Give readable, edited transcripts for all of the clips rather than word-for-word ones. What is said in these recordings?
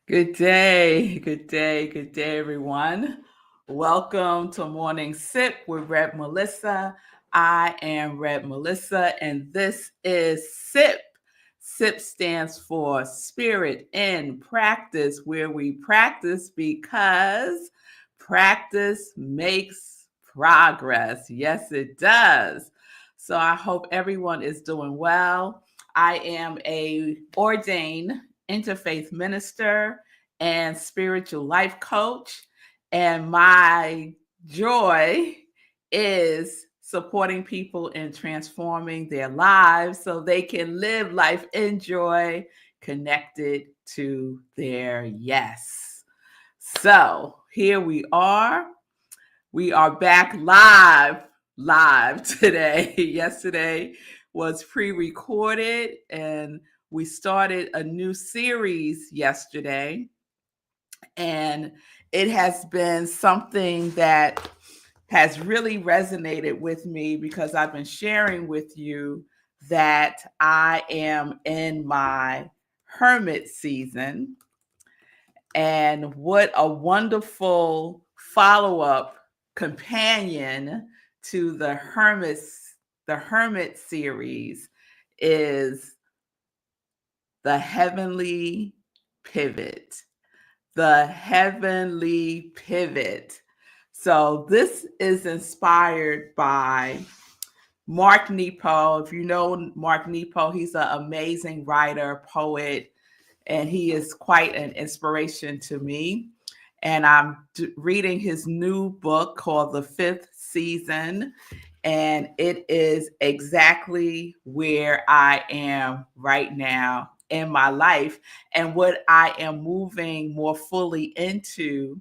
Good day, everyone. Welcome to Morning Sip with Red Melissa. I am Red Melissa, and this is SIP. SIP stands for Spirit in Practice, where we practice because practice makes progress. Yes, it does. So I hope everyone is doing well. I am a ordained interfaith minister and spiritual life coach. And my joy is supporting people in transforming their lives so they can live life in joy, connected to their yes. So here we are. We are back live today. Yesterday was pre-recorded and we started a new series yesterday, and it has been something that has really resonated with me because I've been sharing with you that I am in my hermit season. And what a wonderful follow-up companion to the Hermit series is the Heavenly Pivot. The Heavenly Pivot. So this is inspired by Mark Nepo. If you know Mark Nepo, he's an amazing writer, poet, and he is quite an inspiration to me. And I'm reading his new book called The Fifth Season, and it is exactly where I am right now in my life and what I am moving more fully into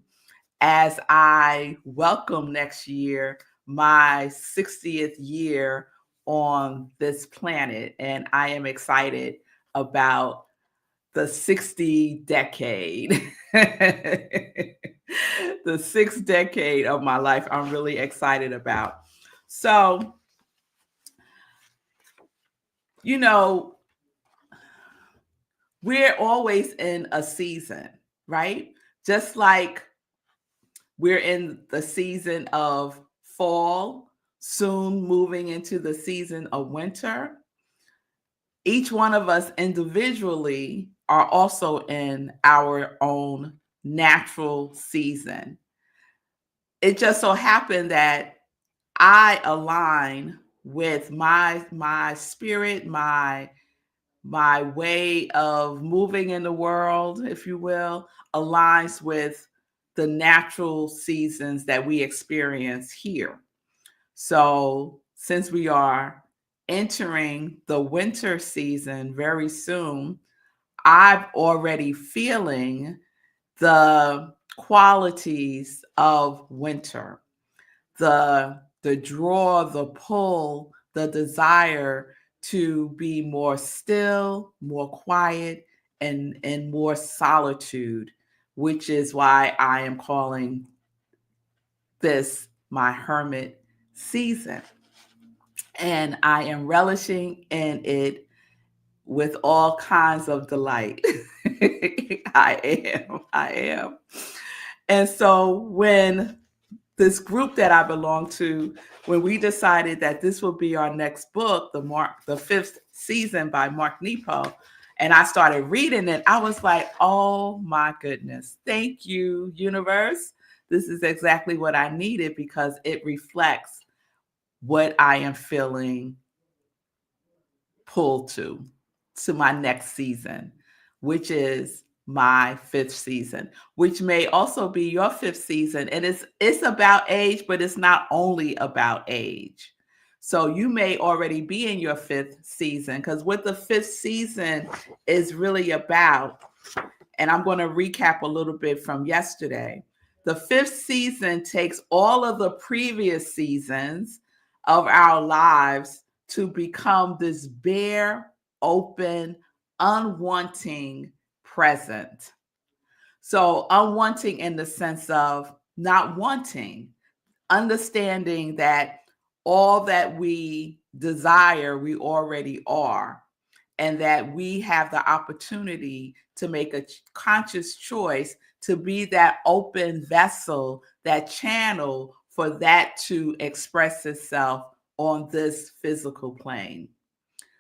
as I welcome next year my 60th year on this planet. And I am excited about the 60 decade. The sixth decade of my life, I'm really excited about. So, you know, we're always in a season, right? Just like we're in the season of fall, soon moving into the season of winter. Each one of us individually are also in our own natural season. It just so happened that I align with my spirit, my way of moving in the world, if you will, aligns with the natural seasons that we experience here. So, since we are entering the winter season very soon, I'm already feeling the qualities of winter, the draw, the pull, the desire to be more still, more quiet, and more solitude, which is why I am calling this my hermit season. And I am relishing in it with all kinds of delight. I am. And so when this group that I belong to, when we decided that this will be our next book, the fifth season by Mark Nepo, and I started reading it, I was like, oh my goodness, thank you, universe. This is exactly what I needed because it reflects what I am feeling pulled to my next season, which is my fifth season, which may also be your fifth season. And it's about age, but it's not only about age. So you may already be in your fifth season because what the fifth season is really about, and I'm going to recap a little bit from yesterday. The fifth season takes all of the previous seasons of our lives to become this bare, open, unwanting present. So, unwanting in the sense of not wanting, understanding that all that we desire, we already are. and that we have the opportunity to make a conscious choice to be that open vessel, that channel for that to express itself on this physical plane.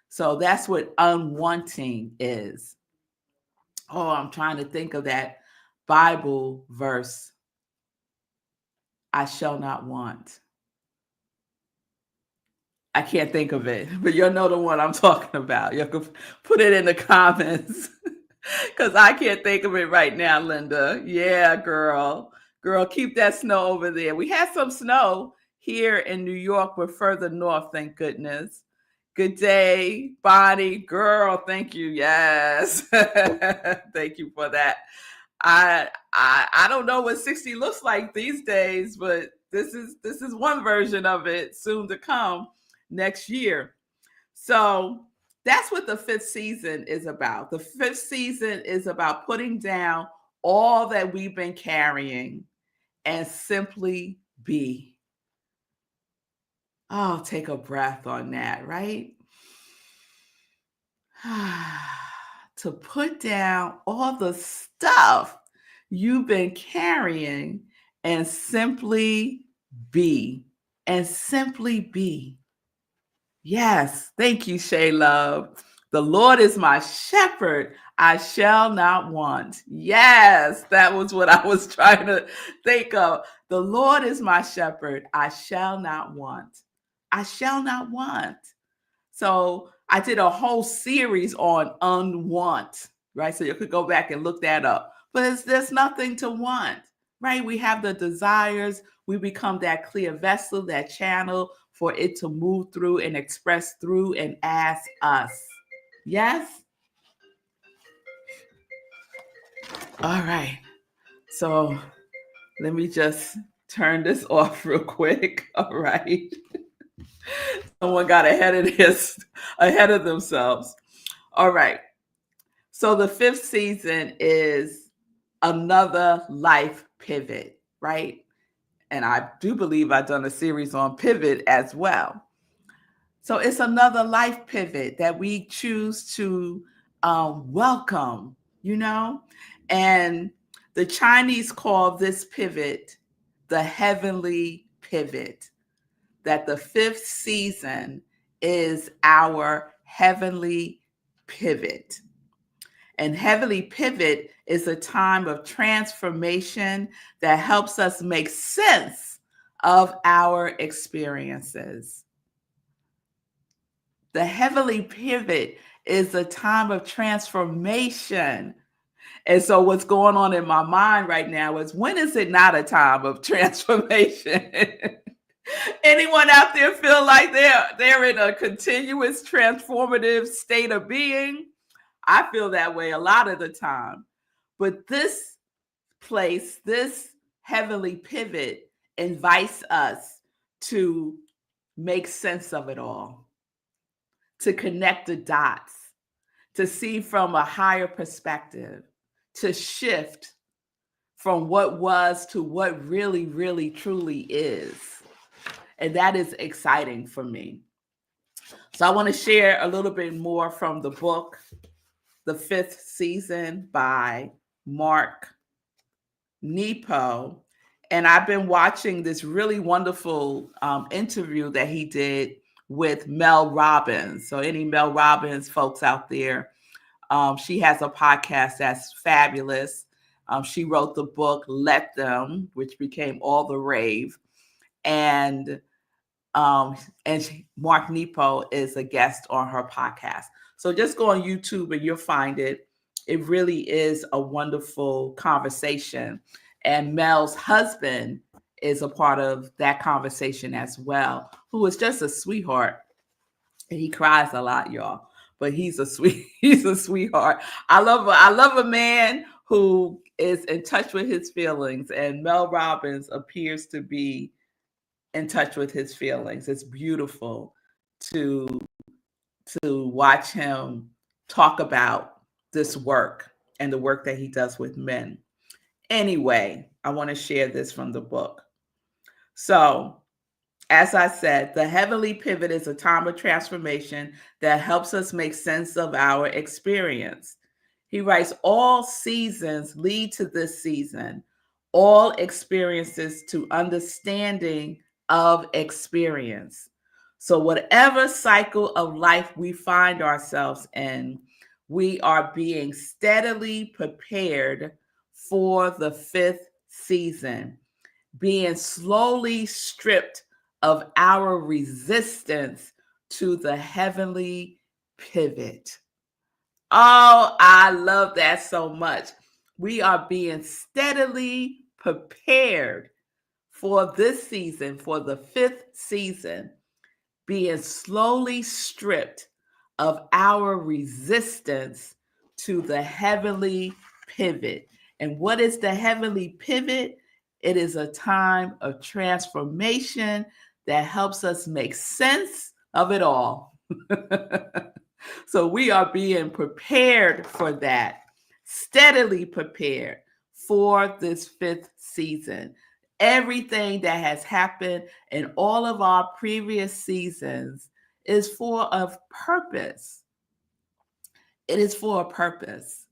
So that's what unwanting is. Oh, I'm trying to think of that Bible verse. I shall not want. I can't think of it, but you'll know the one I'm talking about. You can put it in the comments because I can't think of it right now, Linda. Yeah, girl. Girl, keep that snow over there. We had some snow here in New York. We're further north, thank goodness. Good day, Bonnie. Girl, thank you. Yes. Thank you for that. I don't know what 60 looks like these days, but this is one version of it soon to come next year. So that's what the fifth season is about. The fifth season is about putting down all that we've been carrying and simply be. Oh, take a breath on that, right? To put down all the stuff you've been carrying and simply be. And simply be. Yes, thank you, Shay Love. The Lord is my shepherd, I shall not want. Yes, that was what I was trying to think of. The Lord is my shepherd, I shall not want. I shall not want. So I did a whole series on unwant, right? So you could go back and look that up. But there's nothing to want, right? We have the desires. We become that clear vessel, that channel for it to move through and express through and as us. Yes? All right. So let me just turn this off real quick. All right. Someone got ahead of themselves. All right. So the fifth season is another life pivot, right? And I do believe I've done a series on pivot as well. So it's another life pivot that we choose to welcome, and the Chinese call this pivot the heavenly pivot, that the fifth season is our heavenly pivot. And heavenly pivot is a time of transformation that helps us make sense of our experiences. The heavenly pivot is a time of transformation. And so what's going on in my mind right now is, when is it not a time of transformation? Anyone out there feel like they're in a continuous transformative state of being? I feel that way a lot of the time. But this place, this heavenly pivot, invites us to make sense of it all, to connect the dots, to see from a higher perspective, to shift from what was to what really, really, truly is. And that is exciting for me. So I want to share a little bit more from the book, The Fifth Season by Mark Nepo. And I've been watching this really wonderful interview that he did with Mel Robbins. So any Mel Robbins folks out there, she has a podcast that's fabulous. She wrote the book Let Them, which became all the rave. And Mark Nepo is a guest on her podcast. So just go on YouTube and you'll find it. It really is a wonderful conversation. And Mel's husband is a part of that conversation as well, who is just a sweetheart. And he cries a lot, y'all. But he's a sweetheart. I love a man who is in touch with his feelings. And Mel Robbins appears to be in touch with his feelings. It's beautiful to watch him talk about this work and the work that he does with men. Anyway, I want to share this from the book. So, as I said, the heavenly pivot is a time of transformation that helps us make sense of our experience. He writes, all seasons lead to this season, all experiences to understanding of experience. So, whatever cycle of life we find ourselves in, we are being steadily prepared for the fifth season, being slowly stripped of our resistance to the heavenly pivot. Oh, I love that so much. We are being steadily prepared for this season, for the fifth season, being slowly stripped of our resistance to the heavenly pivot. And what is the heavenly pivot? It is a time of transformation that helps us make sense of it all. So we are being prepared for that, steadily prepared for this fifth season. Everything that has happened in all of our previous seasons is for a purpose. It is for a purpose.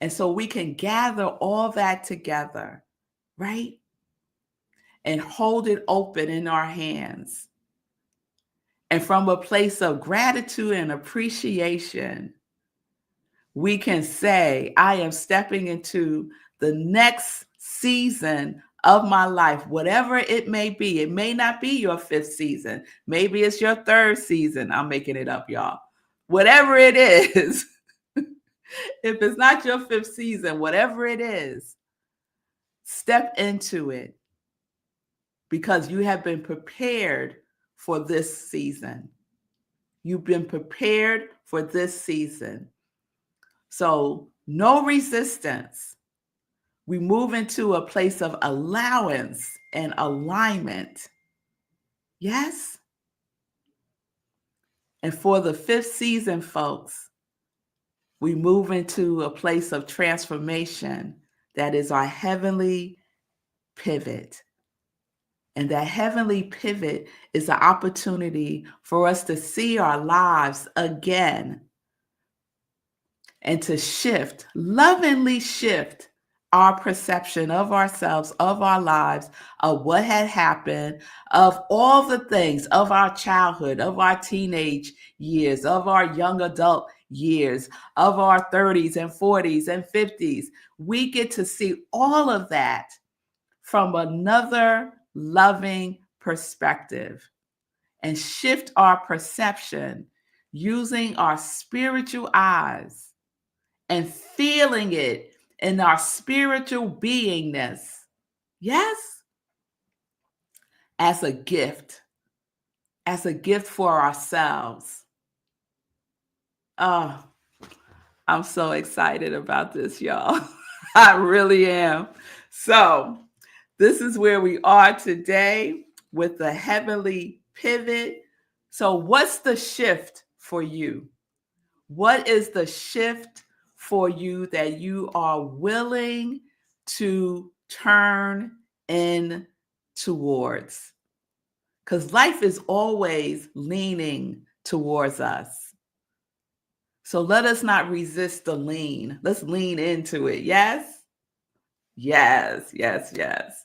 And so we can gather all that together, right? And hold it open in our hands. And from a place of gratitude and appreciation, we can say, I am stepping into the next season of my life, whatever it may be. It may not be your fifth season. Maybe it's your third season. I'm making it up, y'all. Whatever it is, if it's not your fifth season, whatever it is, step into it because you have been prepared for this season. You've been prepared for this season. So no resistance. We move into a place of allowance and alignment. Yes? And for the fifth season, folks, we move into a place of transformation that is our heavenly pivot. And that heavenly pivot is an opportunity for us to see our lives again and to shift, lovingly shift our perception of ourselves, of our lives, of what had happened, of all the things of our childhood, of our teenage years, of our young adult years, of our 30s and 40s and 50s. We get to see all of that from another loving perspective and shift our perception using our spiritual eyes and feeling it in our spiritual beingness. Yes? As a gift for ourselves. Oh, I'm so excited about this, y'all. I really am. So, this is where we are today with the heavenly pivot. So, what's the shift for you? What is the shift for you that you are willing to turn in towards? Because life is always leaning towards us. So let us not resist the lean. Let's lean into it. Yes? Yes, yes, yes.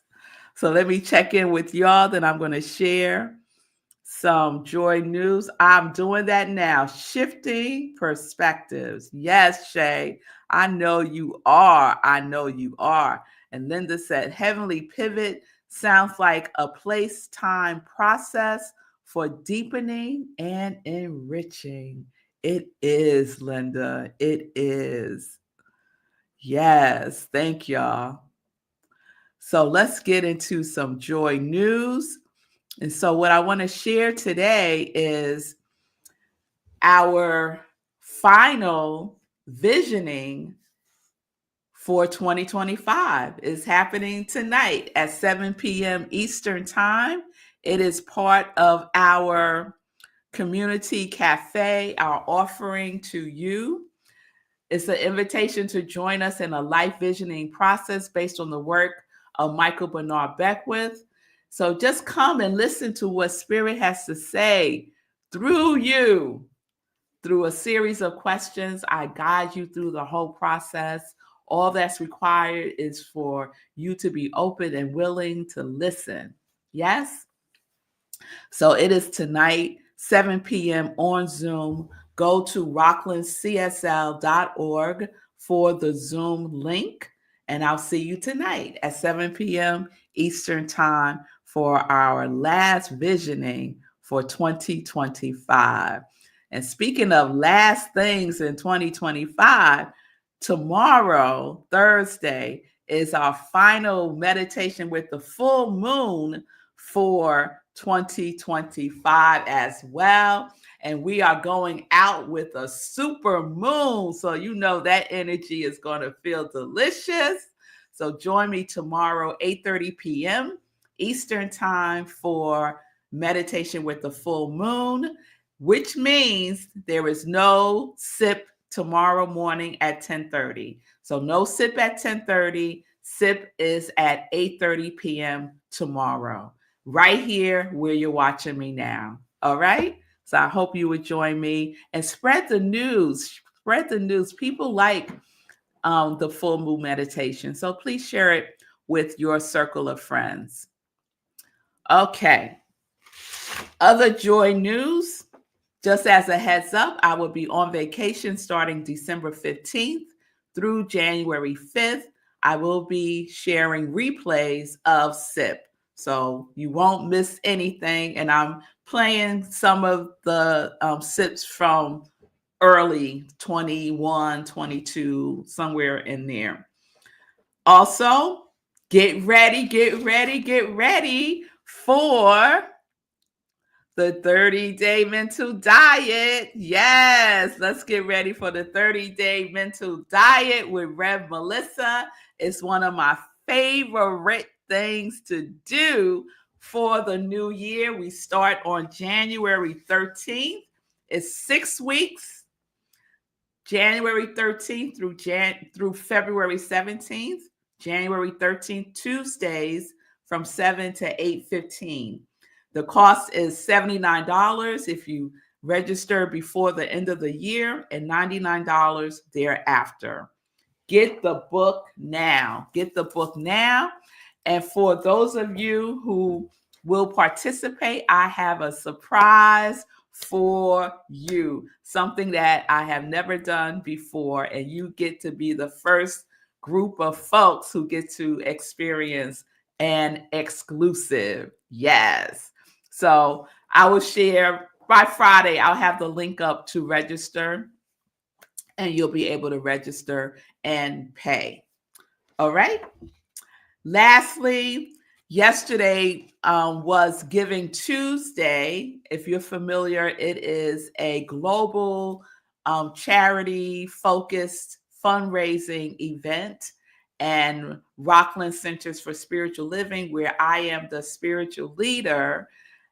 So let me check in with y'all. Then I'm going to share some joy news. I'm doing that now. Shifting perspectives. Yes, Shay. I know you are. I know you are. And Linda said, heavenly pivot sounds like a place-time process for deepening and enriching. It is, Linda. It is. Yes. Thank y'all. So let's get into some joy news. And so what I want to share today is our final visioning for 2025 is happening tonight at 7 p.m. Eastern Time. It is part of our community cafe, our offering to you. It's an invitation to join us in a life visioning process based on the work of Michael Bernard Beckwith. So just come and listen to what Spirit has to say through you. Through a series of questions, I guide you through the whole process. All that's required is for you to be open and willing to listen. Yes? So it is tonight, 7 p.m. on Zoom. Go to rocklandcsl.org for the Zoom link, and I'll see you tonight at 7 p.m. Eastern Time for our last visioning for 2025. And speaking of last things in 2025, tomorrow, Thursday, is our final meditation with the full moon for 2025 as well. And we are going out with a super moon. So you know that energy is going to feel delicious. So join me tomorrow, 8:30 p.m. Eastern Time for meditation with the full moon, which means there is no sip tomorrow morning at 10:30. So no sip at 10:30. Sip is at 8:30 p.m. tomorrow, right here where you're watching me now. All right? So I hope you would join me and spread the news. Spread the news. People like the full moon meditation. So please share it with your circle of friends. Okay. Other joy news. Just as a heads up, I will be on vacation starting December 15th through January 5th. I will be sharing replays of SIP. So you won't miss anything. And I'm playing some of the SIPs from early 21, 22, somewhere in there. Also, get ready for the 30-day mental diet. Yes, let's get ready for the 30-day mental diet with Rev Melissa. It's one of my favorite things to do for the new year. We start on January 13th. It's 6 weeks, January 13th through February 17th. January 13th, Tuesdays from 7 to 8:15. The cost is $79 if you register before the end of the year and $99 thereafter. Get the book now. Get the book now. And for those of you who will participate, I have a surprise for you. Something that I have never done before. And you get to be the first group of folks who get to experience an exclusive. Yes. So I will share by Friday. I'll have the link up to register, and you'll be able to register and pay. All right. Lastly, yesterday was Giving Tuesday. If you're familiar, it is a global charity-focused fundraising event, and Rockland Centers for Spiritual Living, where I am the spiritual leader,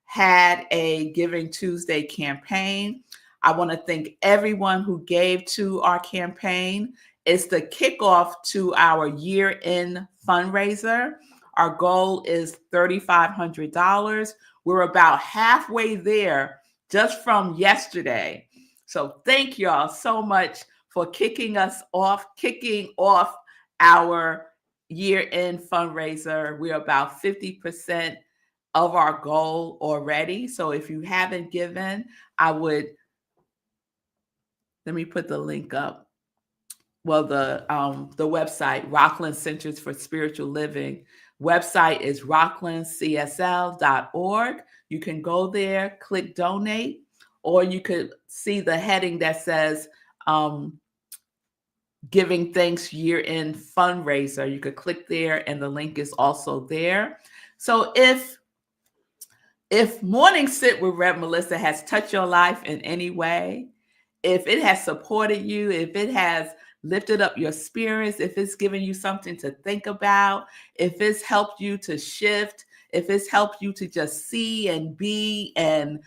had a Giving Tuesday campaign. I want to thank everyone who gave to our campaign. It's the kickoff to our year-end fundraiser. Our goal is $3,500. We're about halfway there just from yesterday. So thank y'all so much for kicking off our year-end fundraiser. We're about 50% of our goal already. So if you haven't given, let me put the link up. Well, the website, Rockland Centers for Spiritual Living, website is rocklandcsl.org. You can go there, click donate, or you could see the heading that says Giving Thanks Year-End Fundraiser. You could click there, and the link is also there. So if Morning Sit with Rev Melissa has touched your life in any way, if it has supported you, if it has lifted up your spirits, if it's given you something to think about, if it's helped you to shift, if it's helped you to just see and be and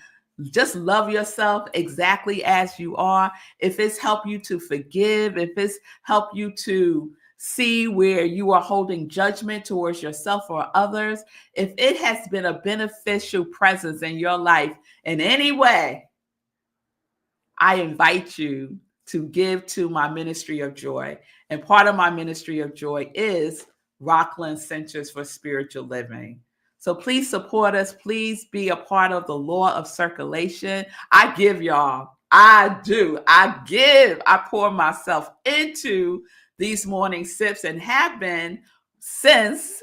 just love yourself exactly as you are, if it's helped you to forgive, if it's helped you to see where you are holding judgment towards yourself or others, if it has been a beneficial presence in your life in any way, I invite you to give to my ministry of joy. And part of my ministry of joy is Rockland Centers for Spiritual Living. So please support us. Please be a part of the law of circulation. I give, y'all. I do. I give. I pour myself into these morning sips and have been since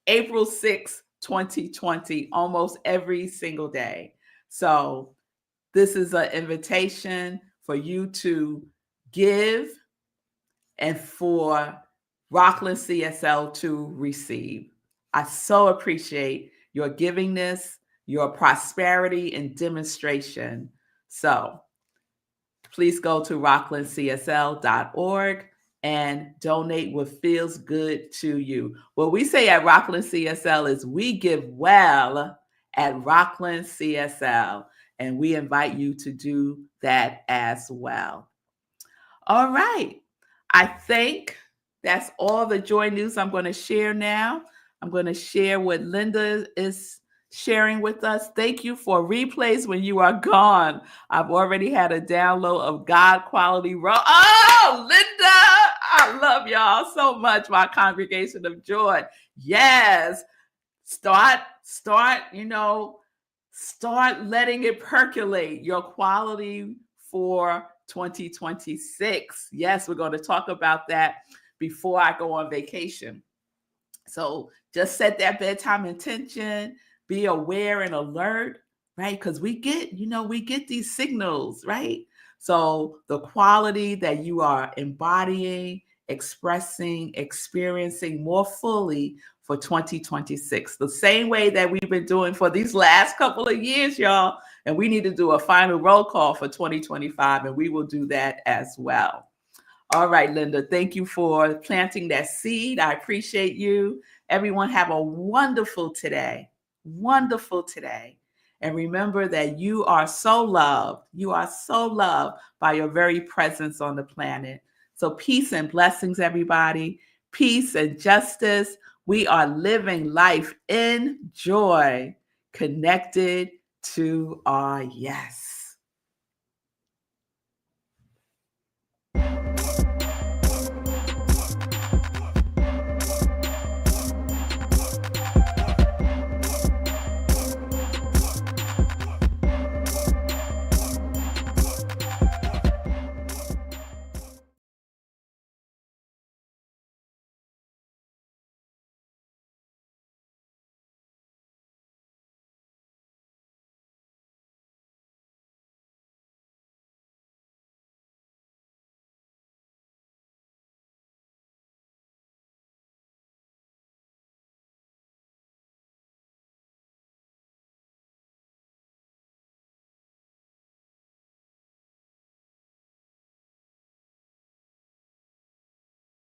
April 6, 2020, almost every single day. So this is an invitation for you to give and for Rockland CSL to receive. I so appreciate your givingness, your prosperity, and demonstration. So please go to rocklandcsl.org and donate what feels good to you. What we say at Rockland CSL is we give well at Rockland CSL, and we invite you to do that as well. All right. I think that's all the joy news I'm going to share now. I'm going to share what Linda is sharing with us. Thank you for replays when you are gone. I've already had a download of God Quality Oh, Linda, I love y'all so much, my congregation of joy. Yes. Start letting it percolate, your quality for 2026. Yes, we're going to talk about that before I go on vacation. So just set that bedtime intention, be aware and alert, right? Because we get these signals, right? So the quality that you are embodying, expressing, experiencing more fully for 2026, the same way that we've been doing for these last couple of years, y'all. And we need to do a final roll call for 2025, and we will do that as well. All right, Linda, thank you for planting that seed. I appreciate you. Everyone have a wonderful today. Wonderful today. And remember that you are so loved. You are so loved by your very presence on the planet. So peace and blessings, everybody. Peace and justice. We are living life in joy, connected to our yes.